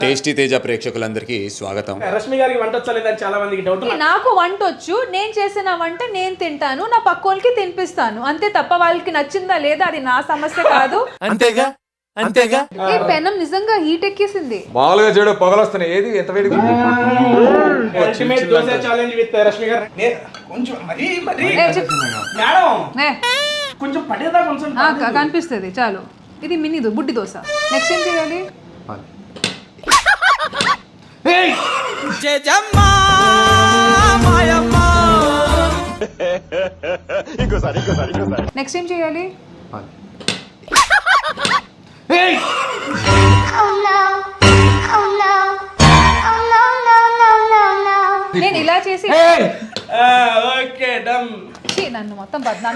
Tasty Teja ప్రేక్షకులందరికీ స్వాగతం. రష్మి గారికి వంట వచ్చలేదని చాలా మందికి డౌట్. నాకు వంట వచ్చు, నేను చేసిన వంట నేను తింటాను, నా పక్కోళ్ళకి తినిపిస్తాను అంతే తప్ప వాళ్ళకి నచ్చిందా లేదా అది నా సమస్య కాదు. అంతేగా అంతేగా. ఈ పెనం నిజంగా హీట్ ఎక్కేసింది. మామూలుగా చూడు పొగలు వస్తున్నాయి. ఏది ఎంత వేడి ultimate dosa challenge with Rashmi గారు. కొంచెం మరీ మేడం కొంచెం పడేదా కొంచెం కనిపిస్తుంది చాలు. ఇది మినీ బుడ్డి దోశ. నెక్స్ట్ ఏం చేయాలి? నెక్స్ట్ ఏం చేయాలి? నేను ఇలా చేసి ఓకే డన్. నన్ను మొత్తం బద్నాం